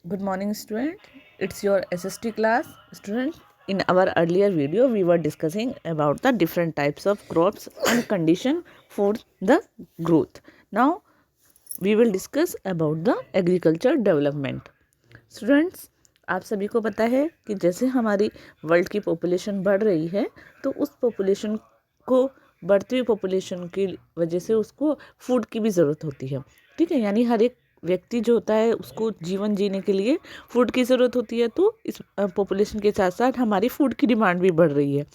Good morning, student. It's your SST class. Student, in our earlier video, we were discussing about the different types of crops and condition for the growth. Now, we will discuss about the agriculture development. Students, आप सभी को पता है कि जैसे हमारी world की population बढ़ रही है, तो उस पॉपुलेशन को बढ़ती हुई पॉपुलेशन की वजह से उसको फूड की भी ज़रूरत होती है। ठीक है, यानी हर एक व्यक्ति जो होता है उसको जीवन जीने के लिए फूड की ज़रूरत होती है। तो इस पॉपुलेशन के साथ साथ हमारी फूड की डिमांड भी बढ़ रही है।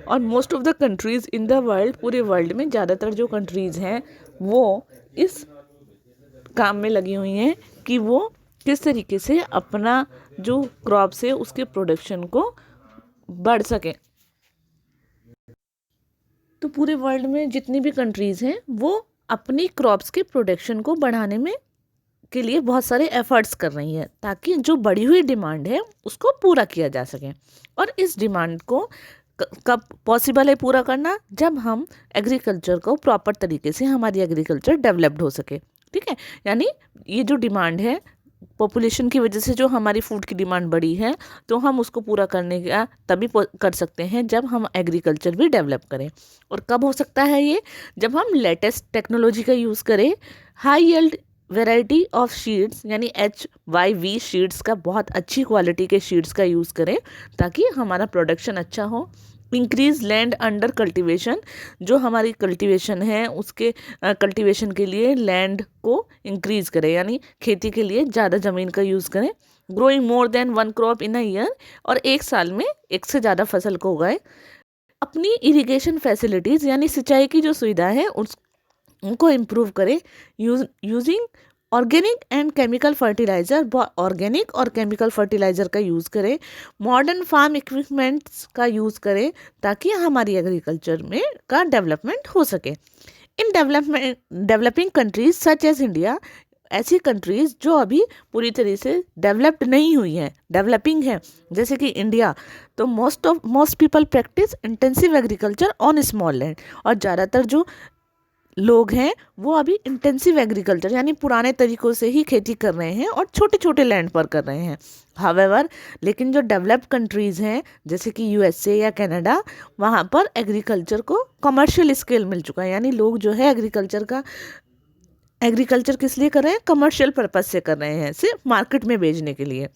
और most of the countries in the world, पूरे वर्ल्ड में ज़्यादातर जो कंट्रीज़ हैं वो इस काम में लगी हुई हैं कि वो किस तरीके से अपना जो क्रॉप्स है उसके प्रोडक्शन को बढ़ सके। तो पूरे वर्ल्ड में जितनी भी कंट्रीज़ हैं वो अपनी क्रॉप्स के प्रोडक्शन को बढ़ाने में के लिए बहुत सारे एफर्ट्स कर रही है ताकि जो बढ़ी हुई डिमांड है उसको पूरा किया जा सके। और इस डिमांड को कब पॉसिबल है पूरा करना, जब हम एग्रीकल्चर को प्रॉपर तरीके से हमारी एग्रीकल्चर डेवलप्ड हो सके। ठीक है, यानी ये जो डिमांड है पॉपुलेशन की वजह से, जो हमारी फूड की डिमांड बढ़ी है, तो हम उसको पूरा करने का तभी कर सकते हैं जब हम एग्रीकल्चर भी डेवलप करें। और कब हो सकता है ये? जब हम लेटेस्ट टेक्नोलॉजी का यूज़ करें, हाई यील्ड वेराइटी ऑफ शीड्स यानी HYV शीड्स का, बहुत अच्छी क्वालिटी के शीड्स का यूज़ करें ताकि हमारा प्रोडक्शन अच्छा हो। इंक्रीज लैंड अंडर कल्टीवेशन, जो हमारी कल्टीवेशन है उसके कल्टीवेशन के लिए लैंड को इंक्रीज करें, यानी खेती के लिए ज़्यादा ज़मीन का यूज़ करें। Growing more than one crop in a year, और एक साल में एक से ज़्यादा फसल को उगाए। अपनी इरिगेशन फैसिलिटीज़ यानी सिंचाई की जो सुविधा है उनको इम्प्रूव करें। Using organic and chemical fertiliser, organic और केमिकल फर्टिलाइज़र का यूज़ करें। मॉडर्न फार्म इक्विपमेंट्स का यूज़ करें ताकि हमारी एग्रीकल्चर में का डेवलपमेंट हो सके। In developing countries such as India, ऐसी कंट्रीज़ जो अभी पूरी तरह से डेवलप्ड नहीं हुई हैं, डेवलपिंग है, जैसे कि इंडिया, तो most people practice intensive agriculture on small land. और ज़्यादातर जो लोग हैं वो अभी इंटेंसिव एग्रीकल्चर यानी पुराने तरीक़ों से ही खेती कर रहे हैं और छोटे छोटे लैंड पर कर रहे हैं। हावेवर, लेकिन जो डेवलप्ड कंट्रीज़ हैं जैसे कि USA या कनाडा, वहाँ पर एग्रीकल्चर को कमर्शियल स्केल मिल चुका है, यानी लोग जो है एग्रीकल्चर किस लिए कर रहे हैं? कमर्शियल पर्पस से कर रहे हैं, सिर्फ मार्केट में बेचने के लिए।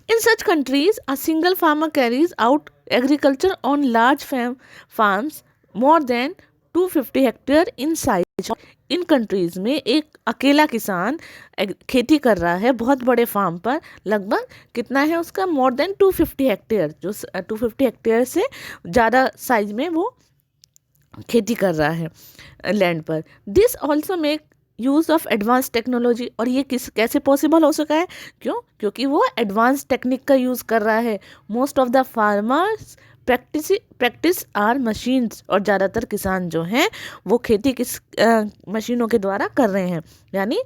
In such countries, a single farmer carries out agriculture on large farms more than 250 hectare in size. In countries में एक अकेला किसान खेती कर रहा है बहुत बड़े फार्म पर, लगभग कितना है उसका? मोर देन 250 हेक्टेयर, जो 250 हेक्टेयर से ज़्यादा साइज में वो खेती कर रहा है लैंड पर। This also make use of advance technology, और ये कैसे पॉसिबल हो सका है? क्योंकि वो एडवांस टेक्निक का यूज़ कर रहा है। Most of the farmers practice are machines, और ज़्यादातर किसान जो हैं वो खेती किस मशीनों के द्वारा कर रहे हैं। यानी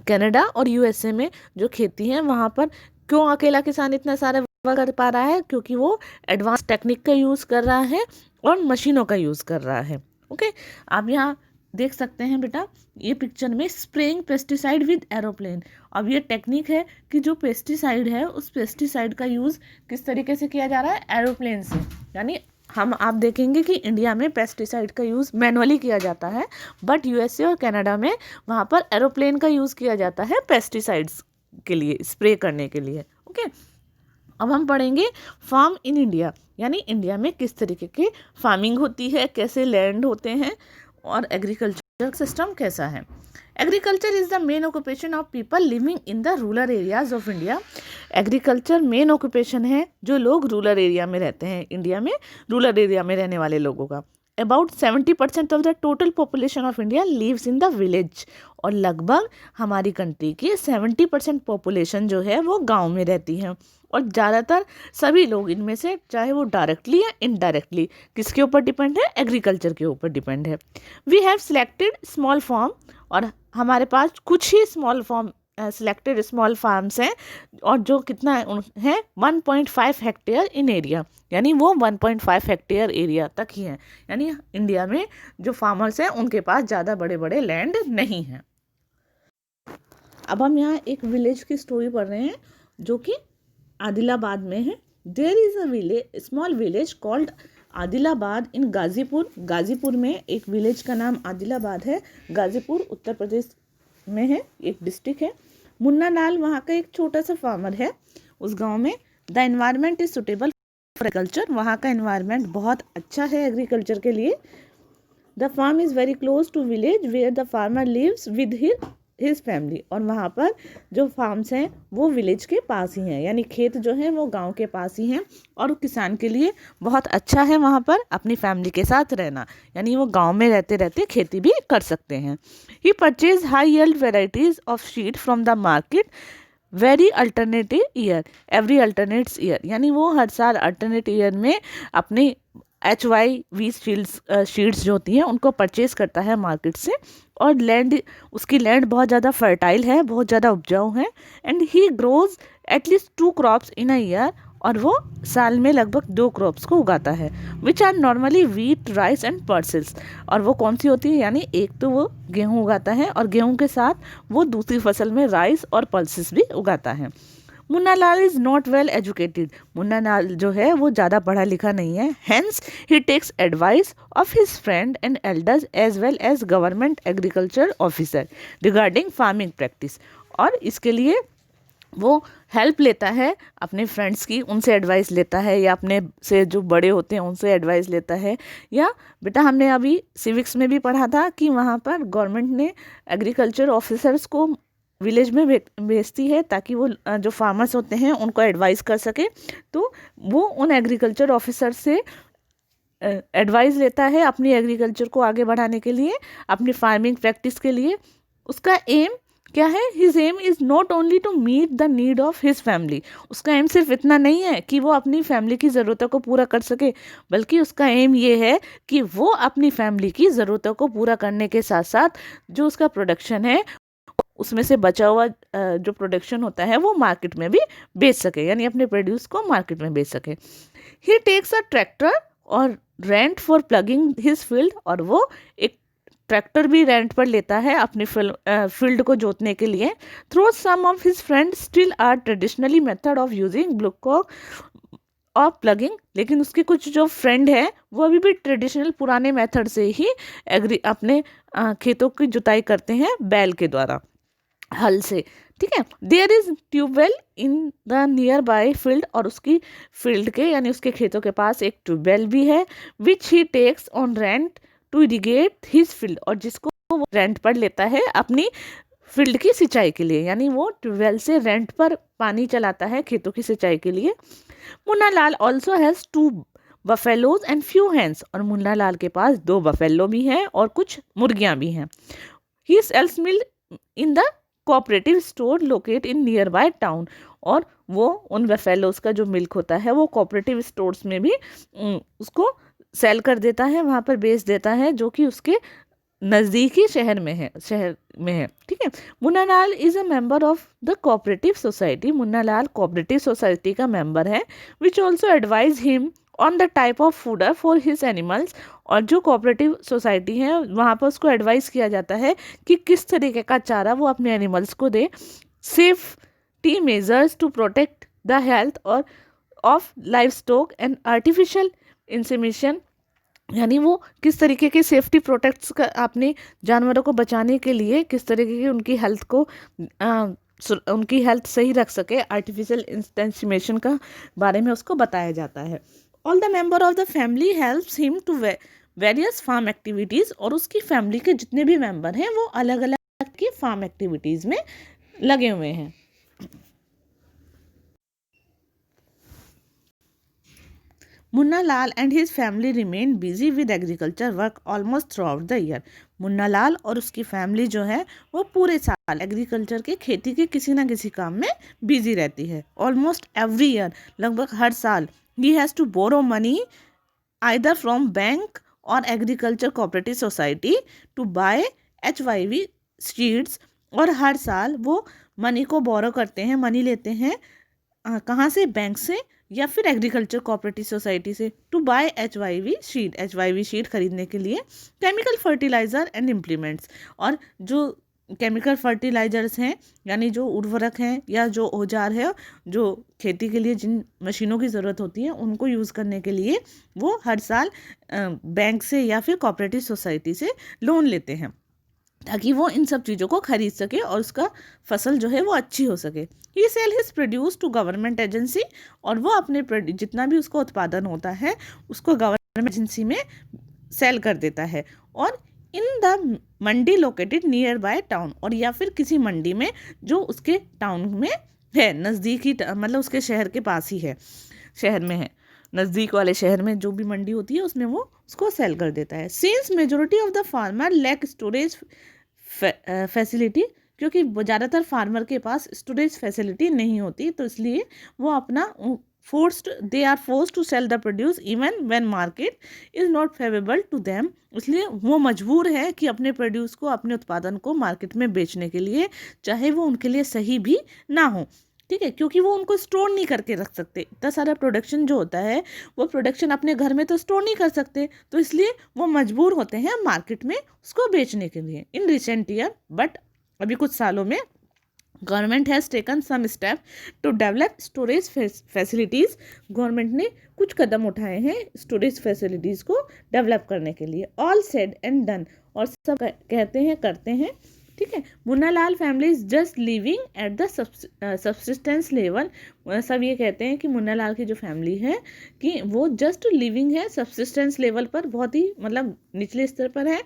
कनाडा और USA में जो खेती है वहाँ पर क्यों अकेला किसान इतना सारा कर पा रहा है? क्योंकि वो एडवांस टेक्निक का यूज़ कर रहा है और मशीनों का यूज़ कर रहा है। ओके, आप यहाँ देख सकते हैं बेटा, ये पिक्चर में स्प्रेइंग पेस्टिसाइड विद एरोप्लेन। अब ये टेक्निक है कि जो पेस्टिसाइड है उस पेस्टिसाइड का यूज़ किस तरीके से किया जा रहा है? एरोप्लेन से। यानी आप देखेंगे कि इंडिया में पेस्टिसाइड का यूज़ मैनुअली किया जाता है, बट USA और कनाडा में वहाँ पर एरोप्लेन का यूज़ किया जाता है पेस्टिसाइड्स के लिए, स्प्रे करने के लिए। ओके, अब हम पढ़ेंगे फार्म इन इंडिया, यानी इंडिया में किस तरीके की फार्मिंग होती है, कैसे लैंड होते हैं और एग्रीकल्चर सिस्टम कैसा है। Agriculture is the main occupation of people living in the rural areas of India. Agriculture main occupation है जो लोग रूरल एरिया में रहते हैं, इंडिया में रूरल एरिया में रहने वाले लोगों का। About 70% of the total population of India lives in the village, और लगभग हमारी कंट्री की 70% पॉपुलेशन जो है वो गांव में रहती है। और ज़्यादातर सभी लोग इनमें से, चाहे वो डायरेक्टली या इनडायरेक्टली, किसके ऊपर डिपेंड है? एग्रीकल्चर के ऊपर डिपेंड है। We have selected small farm, और हमारे पास कुछ ही सिलेक्टेड स्मॉल फार्म्स हैं, और जो कितना है 1.5 हेक्टेयर इन एरिया, यानी वो 1.5 हेक्टेयर एरिया तक ही है। यानी इंडिया में जो फार्मर्स हैं उनके पास ज़्यादा बड़े बड़े लैंड नहीं हैं। अब हम यहाँ एक विलेज की स्टोरी पढ़ रहे हैं जो कि आदिलाबाद में है। There is a village, small village called Adilabad in Ghazipur. Ghazipur में एक विलेज का नाम आदिलाबाद है। गाज़ीपुर उत्तर प्रदेश में है, एक डिस्ट्रिक्ट है। मुन्ना लाल वहाँ का एक छोटा सा फार्मर है उस गांव में। The environment is suitable for agriculture, वहाँ का एनवायरनमेंट बहुत अच्छा है एग्रीकल्चर के लिए। The farm is very close to village where the farmer lives with his family, और वहाँ पर जो फार्म्स हैं वो विलेज के पास ही हैं, यानी खेत जो हैं वो गांव के पास ही हैं, और किसान के लिए बहुत अच्छा है वहाँ पर अपनी फैमिली के साथ रहना, यानी वो गांव में रहते रहते खेती भी कर सकते हैं। He purchase high yield varieties of seed from the market very alternative year, every alternates year, यानी वो हर साल अल्टरनेट ईयर में अपनी HYV शीड्स जो होती हैं उनको परचेज़ करता है मार्केट से। और उसकी लैंड बहुत ज़्यादा फर्टाइल है, बहुत ज़्यादा उपजाऊ है। And he grows at least 2 crops in a year, और वो साल में लगभग 2 क्रॉप्स को उगाता है। Which are normally wheat, rice and pulses, और वो कौन सी होती है, यानी एक तो वो गेहूँ उगाता है और गेहूँ के साथ वो दूसरी फसल में राइस और पल्सेस भी उगाता है। Munna Lal is not well educated, Munna Lal जो है वो ज़्यादा पढ़ा लिखा नहीं है। Hence he takes advice of his friend and elders as well as government agriculture officer regarding farming practice, और इसके लिए वो हेल्प लेता है अपने फ्रेंड्स की, उनसे एडवाइस लेता है, या अपने से जो बड़े होते हैं उनसे एडवाइस लेता है। या बेटा हमने अभी सिविक्स में भी पढ़ा था कि वहाँ पर गवर्नमेंट ने एग्रीकल्चर ऑफिसर्स को विलेज में भेजती है ताकि वो जो फार्मर्स होते हैं उनको एडवाइस कर सके। तो वो उन एग्रीकल्चर ऑफिसर से एडवाइस लेता है अपनी एग्रीकल्चर को आगे बढ़ाने के लिए, अपनी फार्मिंग प्रैक्टिस के लिए। उसका एम क्या है? His aim is not only to meet the need of his family, उसका एम सिर्फ इतना नहीं है कि वो अपनी फैमिली की ज़रूरतों को पूरा कर सके, बल्कि उसका एम ये है कि वो अपनी फैमिली की ज़रूरतों को पूरा करने के साथ साथ जो उसका प्रोडक्शन है उसमें से बचा हुआ जो प्रोडक्शन होता है वो मार्केट में भी बेच सके, यानी अपने प्रोड्यूस को मार्केट में बेच सके। ही टेक्स अ ट्रैक्टर और rent for plugging his field, और वो एक ट्रैक्टर भी रेंट पर लेता है अपनी फील्ड को जोतने के लिए। Though some of his friends still are traditionally method of using bullock और प्लगिंग, लेकिन उसके कुछ जो फ्रेंड है वो अभी भी ट्रेडिशनल पुराने मेथड से ही अपने खेतों की जुताई करते हैं बैल के द्वारा, हल से। ठीक है। There is tubewell in the nearby field, और उसकी फील्ड के यानी उसके खेतों के पास एक ट्यूबवेल भी है। Which he takes on rent to irrigate his field, और जिसको वो रेंट पर लेता है अपनी फील्ड की सिंचाई के लिए, यानी वो ट्यूबवेल से रेंट पर पानी चलाता है खेतों की सिंचाई के लिए। Munna Lal also has 2 buffaloes and few hens, और मुन्ना लाल के पास 2 बफेलो भी हैं और कुछ मुर्गियाँ भी हैं। He sells milk in the cooperative store locate in near by town, और वो उन बफेलोज का जो मिल्क होता है वो कोऑपरेटिव स्टोर्स में भी उसको सेल कर देता है, वहाँ पर बेच देता है, जो कि उसके नज़दीकी शहर में है। ठीक है। Munna Lal is a member of the cooperative society, Munna Lal cooperative society का मेंबर है। Which also advise him on the type of fodder for his animals, और जो कोऑपरेटिव सोसाइटी है वहाँ पर उसको एडवाइस किया जाता है कि किस तरीके का चारा वो अपने एनिमल्स को दे। Safety measures to protect the health और of life stock and artificial insemination, यानी वो किस तरीके के सेफ्टी प्रोटेक्ट्स का अपने जानवरों को बचाने के लिए किस तरीके की उनकी हेल्थ को उनकी हेल्थ सही रख सके, आर्टिफिशियल इंसेमिनेशन का बारे में उसको बताया जाता है। All the member of the family helps him to various farm activities, और उसकी फैमिली के जितने भी मेंबर हैं वो अलग अलग की फार्म एक्टिविटीज़ में लगे हुए हैं। Munna Lal and his family remain busy with agriculture work almost throughout the year, Munna Lal और उसकी फैमिली जो है वो पूरे साल एग्रीकल्चर के खेती के किसी ना किसी काम में बिजी रहती है। ऑलमोस्ट एवरी ईयर, लगभग हर साल, he has to borrow money either from bank और agriculture cooperative society to buy HYV seeds, और हर साल वो मनी को बोरो करते हैं, मनी लेते हैं कहाँ से? बैंक से या फिर एग्रीकल्चर कोऑपरेटिव सोसाइटी से, टू बाय HYV सीड खरीदने के लिए, केमिकल फर्टिलाइज़र एंड इम्प्लीमेंट्स, और जो केमिकल फर्टिलाइजर्स हैं, यानी जो उर्वरक हैं या जो औजार है, जो खेती के लिए जिन मशीनों की ज़रूरत होती है उनको यूज़ करने के लिए वो हर साल बैंक से या फिर कोऑपरेटिव सोसाइटी से लोन लेते हैं, ताकि वो इन सब चीज़ों को खरीद सके और उसका फसल जो है वो अच्छी हो सके। He sell his produce to government agency, और वो अपने जितना भी उसका उत्पादन होता है उसको गवर्नमेंट एजेंसी में सेल कर देता है, और in the Mandi located near by town, और या फिर किसी मंडी में जो उसके टाउन में है, नज़दीकी मतलब उसके शहर के पास ही है, शहर में है, नज़दीक वाले शहर में जो भी मंडी होती है उसमें वो उसको सेल कर देता है। Since majority of the farmer lack storage facility, क्योंकि ज़्यादातर फार्मर के पास स्टोरेज फैसिलिटी नहीं होती, तो इसलिए वो अपना they are forced to sell the produce even when market is not favorable to them, इसलिए वो मजबूर है कि अपने प्रोड्यूस को, अपने उत्पादन को मार्केट में बेचने के लिए, चाहे वो उनके लिए सही भी ना हो, ठीक है, क्योंकि वो उनको स्टोर नहीं करके रख सकते। इतना सारा प्रोडक्शन जो होता है वो प्रोडक्शन अपने घर में तो स्टोर नहीं कर सकते, तो इसलिए वो मजबूर होते हैं मार्केट में उसको बेचने के लिए। इन रिसेंट ईयर, बट अभी कुछ सालों में government has taken some step to develop storage facilities, government ने कुछ कदम उठाए हैं स्टोरेज फैसिलिटीज़ को डेवलप करने के लिए। ऑल सेड एंड डन, और सब कहते हैं करते हैं, ठीक है। Munna Lal family is just living at the subsistence level, सब ये कहते हैं कि मुन्ना लाल की जो फैमिली है कि वो जस्ट लिविंग है सब्सिस्टेंस लेवल पर, बहुत ही मतलब निचले स्तर पर है।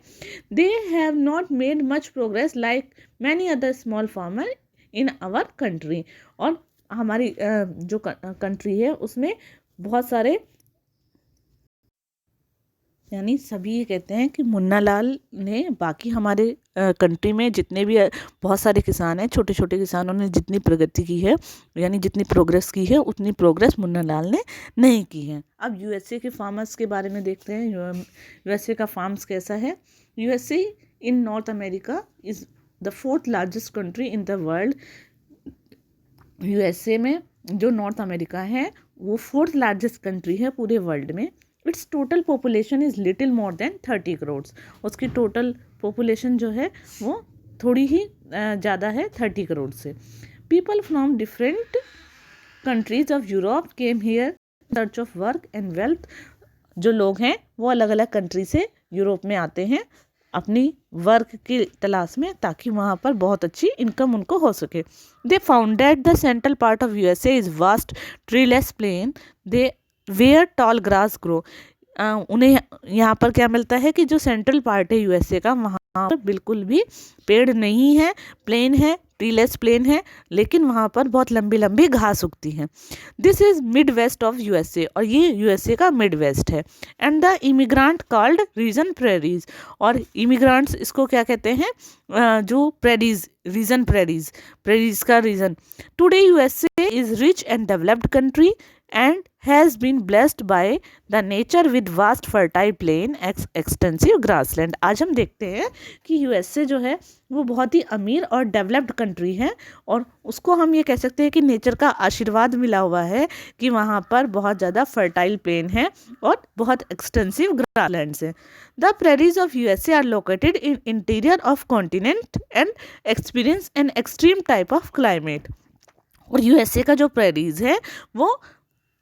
They have not made much progress like many other small farmer in our country, और हमारी जो कंट्री है उसमें बहुत सारे, यानी सभी ये कहते हैं कि मुन्ना लाल ने बाकी हमारे कंट्री में जितने भी बहुत सारे किसान हैं, छोटे छोटे किसानों ने जितनी प्रगति की है, यानी जितनी प्रोग्रेस की है, उतनी प्रोग्रेस मुन्ना लाल ने नहीं की है। अब यूएसए के फार्मर्स के बारे में देखते हैं, यूएसए का फार्म्स कैसा है। USA in north America is the 4th largest country in the world. USA में जो नॉर्थ अमेरिका है वो 4th लार्जेस्ट कंट्री है पूरे वर्ल्ड में। It's total population is little more than 30 crore, उसकी टोटल पॉपुलेशन जो है वो थोड़ी ही ज़्यादा है 30 करोड़ से। People from different countries of Europe came here search of work and wealth, जो लोग हैं वो अलग अलग कंट्री से यूरोप में आते हैं अपनी वर्क की तलाश में, ताकि वहाँ पर बहुत अच्छी इनकम उनको हो सके। They founded the central part of USA is vast treeless plain there where tall grass grow. उन्हें यहाँ पर क्या मिलता है कि जो सेंट्रल पार्ट है यूएसए का, वहाँ पर बिल्कुल भी पेड़ नहीं है, प्लेन है, ट्रीलेस प्लेन है, लेकिन वहाँ पर बहुत लंबी लंबी घास उगती हैं। This is mid west of USA, और ये यूएसए का मिड वेस्ट है। And the immigrant called region prairies, और इमिग्रांट्स इसको क्या कहते हैं, जो प्रेरीज, रीजन प्रेरीज, प्रेरीज का region. Today USA is rich and developed country and has been blessed by the nature with vast fertile plain extensive grassland। आज हम देखते हैं कि यूएसए जो है वो बहुत ही अमीर और डेवलप्ड कंट्री है, और उसको हम ये कह सकते हैं कि नेचर का आशीर्वाद मिला हुआ है कि वहाँ पर बहुत ज़्यादा फर्टाइल प्लेन है और बहुत एक्सटेंसिव ग्रासलैंड्स हैं। The prairies of USA are located in interior of continent and experience an extreme type of climate. और यूएसए का जो प्रेरीज है वो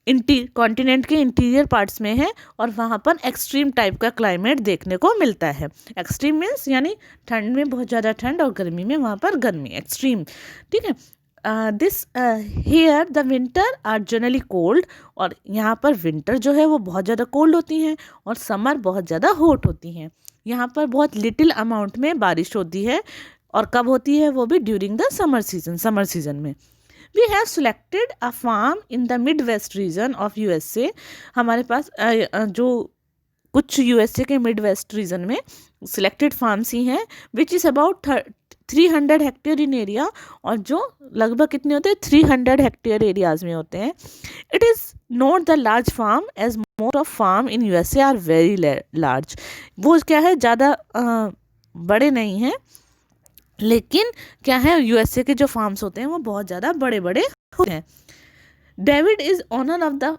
कॉन्टिनेंट के इंटीरियर पार्ट्स में है, और वहाँ पर एक्सट्रीम टाइप का क्लाइमेट देखने को मिलता है। एक्सट्रीम मीन्स यानी ठंड में बहुत ज़्यादा ठंड और गर्मी में वहाँ पर गर्मी, एक्सट्रीम, ठीक है। This here the winter are generally cold, और यहाँ पर विंटर जो है वो बहुत ज़्यादा कोल्ड होती हैं और समर बहुत ज़्यादा हॉट होती हैं। यहाँ पर बहुत लिटिल अमाउंट में बारिश होती है, और कब होती है, वो भी ड्यूरिंग द समर सीजन में। We have selected a farm in the Midwest region of USA। हमारे पास जो कुछ यूएसए के मिड वेस्ट रीजन में सिलेक्टेड फार्म्स ही हैं, which is about 300 hectare in area, और जो लगभग कितने होते हैं, 300 हेक्टेयर एरियाज में होते हैं। It is not the large farm as most of farm in USA are very large. वो क्या है, ज़्यादा बड़े नहीं हैं, लेकिन क्या है, यूएसए के जो फार्म्स होते हैं वो बहुत ज़्यादा बड़े बड़े होते हैं। David is owner of the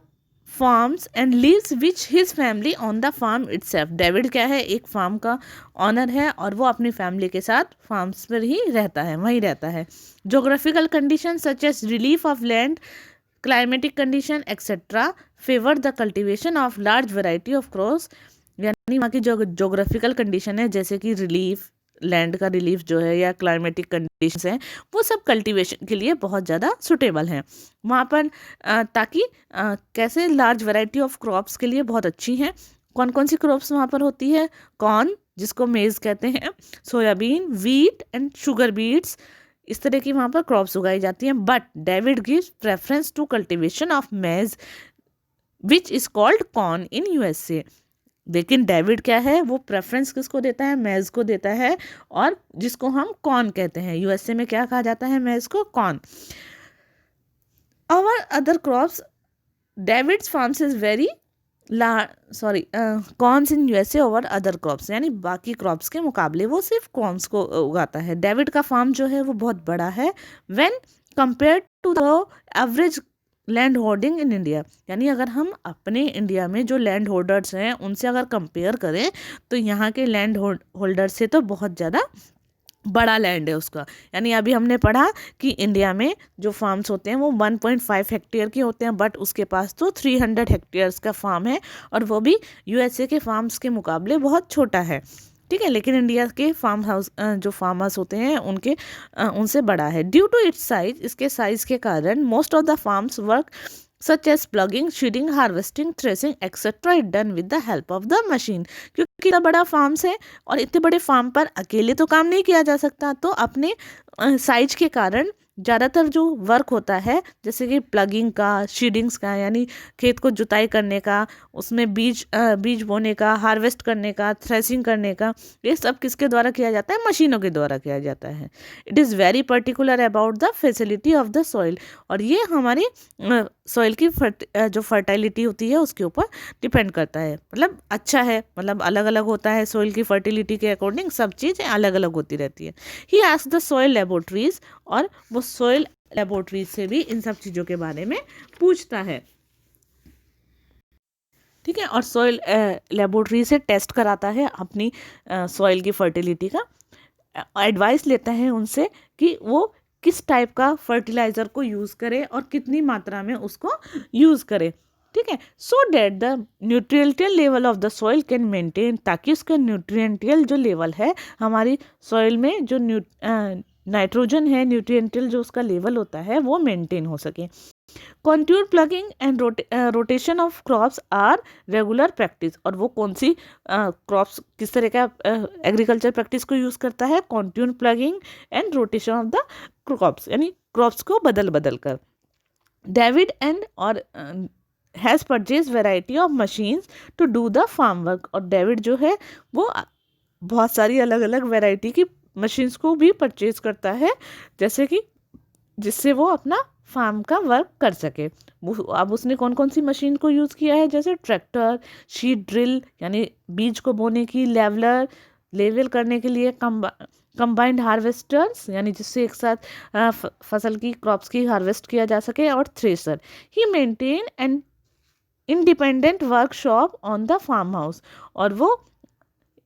farms and lives which his family on the farm itself. David क्या है, एक फार्म का ऑनर है और वो अपनी फैमिली के साथ फार्म्स पर ही रहता है, वहीं रहता है। Geographical condition such as relief of land, climatic condition etcetera favour the cultivation of large variety of crops. यानी वहाँ की जो जोग्राफिकल कंडीशन है, जैसे कि रिलीफ, लैंड का रिलीफ जो है, या क्लाइमेटिक कंडीशंस हैं, वो सब कल्टीवेशन के लिए बहुत ज़्यादा सुटेबल हैं वहाँ पर। ताकि कैसे लार्ज वैरायटी ऑफ क्रॉप्स के लिए बहुत अच्छी हैं। कौन कौन सी क्रॉप्स वहाँ पर होती है? कॉर्न, जिसको मेज़ कहते हैं, soybean, wheat and sugar beets, इस तरह की वहाँ पर क्रॉप्स उगाई जाती हैं। But David gives preference to cultivation of maize which is called corn in USA. लेकिन डेविड क्या है, वो प्रेफरेंस किसको देता है? मेज को देता है, और जिसको हम कॉर्न कहते हैं। यूएसए में क्या कहा जाता है? मेज को कॉर्न। और other crops, David's farms is very corns in USA over other crops, यानी बाकी क्रॉप्स के मुकाबले वो सिर्फ कॉर्न्स को उगाता है। डेविड का फार्म जो है वो बहुत बड़ा है when compare to the average land holding in India. यानी अगर हम अपने इंडिया में जो लैंड होल्डर्स हैं उनसे अगर कंपेयर करें, तो यहाँ के लैंड होल्डर से तो बहुत ज़्यादा बड़ा लैंड है उसका। यानी अभी हमने पढ़ा कि इंडिया में जो फार्म्स होते हैं वो 1.5 हेक्टेयर के होते हैं, बट उसके पास तो 300 हेक्टेयर्स का फार्म है, और वो भी यूएसए के फार्म्स के मुकाबले बहुत छोटा है। ठीक है, लेकिन इंडिया के फार्म हाउस जो फार्मर्स होते हैं उनके उनसे बड़ा है। Due to its size, size साइज़ के कारण most of the farms work such as ploughing, seeding, harvesting, threshing etcetera is done with the help of the machine. क्योंकि इतना बड़ा फार्म्स है और इतने बड़े फार्म पर अकेले तो काम नहीं किया जा सकता, तो अपने साइज के कारण ज़्यादातर जो वर्क होता है, जैसे कि प्लगिंग का, शीडिंग्स का, यानी खेत को जुताई करने का, उसमें बीज बोने का, हार्वेस्ट करने का, थ्रेसिंग करने का, ये सब किसके द्वारा किया जाता है? मशीनों के द्वारा किया जाता है। It is very particular about the facility of the soil, और ये हमारी सॉइल की जो फर्टिलिटी होती है उसके ऊपर डिपेंड करता है। मतलब अच्छा है, मतलब अलग अलग होता है, सॉइल की फर्टिलिटी के अकॉर्डिंग सब चीज़ें अलग अलग होती रहती है। He asked the soil laboratories, और वो सॉइल लेबोरेटरीज से भी इन सब चीज़ों के बारे में पूछता है। ठीक है, और सॉइल लेबोरेटरी से टेस्ट कराता है अपनी सॉइल की फर्टिलिटी का, एडवाइस लेता है उनसे कि वो किस टाइप का फर्टिलाइज़र को यूज़ करे और कितनी मात्रा में उसको यूज़ करे। ठीक है, so that the nutritional level of the soil can maintain, ताकि उसका न्यूट्रिएंटियल जो लेवल है हमारी सॉइल में, जो नाइट्रोजन है, न्यूट्रिएंटियल जो उसका लेवल होता है वो मेंटेन हो सके। Contour ploughing and rotation of crops are regular practice, और वो कौन सी क्रॉप्स किस तरह का एग्रीकल्चर प्रैक्टिस को यूज़ करता है? Contour ploughing and rotation of the crops, यानी क्रॉप्स को बदल बदल कर। डेविड एंड और has purchase variety of machines to do the farm work, और डेविड जो है वो बहुत सारी अलग अलग वेराइटी की मशीन्स को भी परचेज करता है, जैसे कि जिससे वो अपना फार्म का वर्क कर सके। अब उसने कौन कौन सी मशीन को यूज़ किया है? जैसे ट्रैक्टर, सीड ड्रिल, यानी बीज को बोने की, लेवल करने के लिए कंबाइंड हार्वेस्टर्स, यानी जिससे एक साथ फसल की, क्रॉप्स की हार्वेस्ट किया जा सके, और thresher. He maintain an independent workshop on the farm house, और वो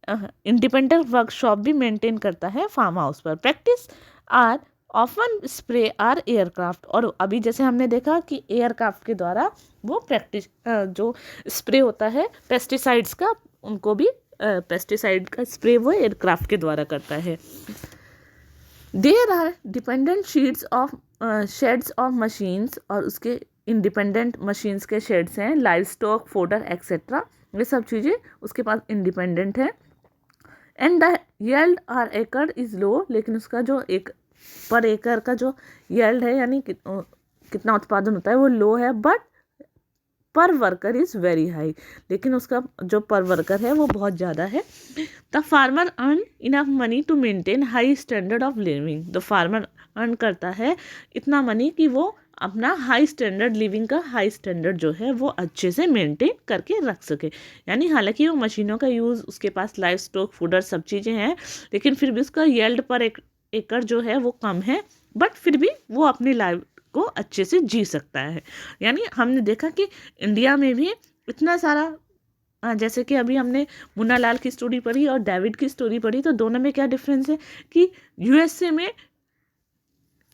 इंडिपेंडेंट वर्कशॉप भी मेंटेन करता है फार्म हाउस पर। Practice are often spray are aircraft, और अभी जैसे हमने देखा कि एयरक्राफ्ट के द्वारा वो प्रैक्टिस जो स्प्रे होता है पेस्टिसाइड्स का, उनको भी पेस्टिसाइड का स्प्रे वो एयरक्राफ्ट के द्वारा करता है। There are dependent sheds of machines, और उसके इंडिपेंडेंट मशीन्स के शेड्स हैं, लाइव स्टॉक, फोडर एक्सेट्रा, ये सब चीज़ें उसके पास इंडिपेंडेंट है। And the yield are acre is low, लेकिन उसका जो एक पर एकड़ का जो यील्ड है, यानी कितना उत्पादन होता है, वो लो है। बट पर वर्कर इज़ वेरी हाई, लेकिन उसका जो पर वर्कर है वो बहुत ज़्यादा है। The farmer earn enough money to maintain high standard of living, the farmer earn करता है इतना मनी कि वो अपना हाई स्टैंडर्ड लिविंग का हाई स्टैंडर्ड जो है वो अच्छे से मेंटेन करके रख सके। यानी हालांकि वो मशीनों का यूज़, उसके पास लाइव स्टॉक, फूडर, सब चीज़ें हैं, लेकिन फिर भी उसका यील्ड पर एकड़ जो है वो कम है, बट फिर भी वो अपनी को अच्छे से जी सकता है। यानी हमने देखा कि इंडिया में भी इतना सारा जैसे कि अभी हमने मुन्ना लाल की स्टोरी पढ़ी और डेविड की स्टोरी पढ़ी, तो दोनों में क्या डिफरेंस है कि यूएसए में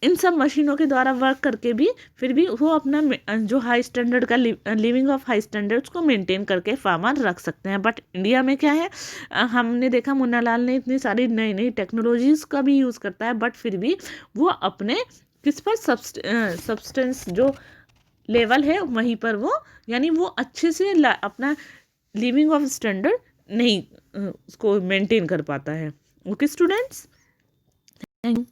इन सब मशीनों के द्वारा वर्क करके भी फिर भी वो अपना जो हाई स्टैंडर्ड का लिविंग ऑफ हाई स्टैंडर्ड्स को मेंटेन करके फार्मर रख सकते हैं। बट इंडिया में क्या है, हमने देखा मुन्ना लाल ने इतनी सारी नई नई टेक्नोलॉजीज़ का भी यूज़ करता है, बट फिर भी वो अपने किस पर सब्सटेंस जो लेवल है वहीं पर वो, यानी वो अच्छे से अपना लिविंग ऑफ स्टैंडर्ड नहीं उसको मेंटेन कर पाता है। Okay students, thank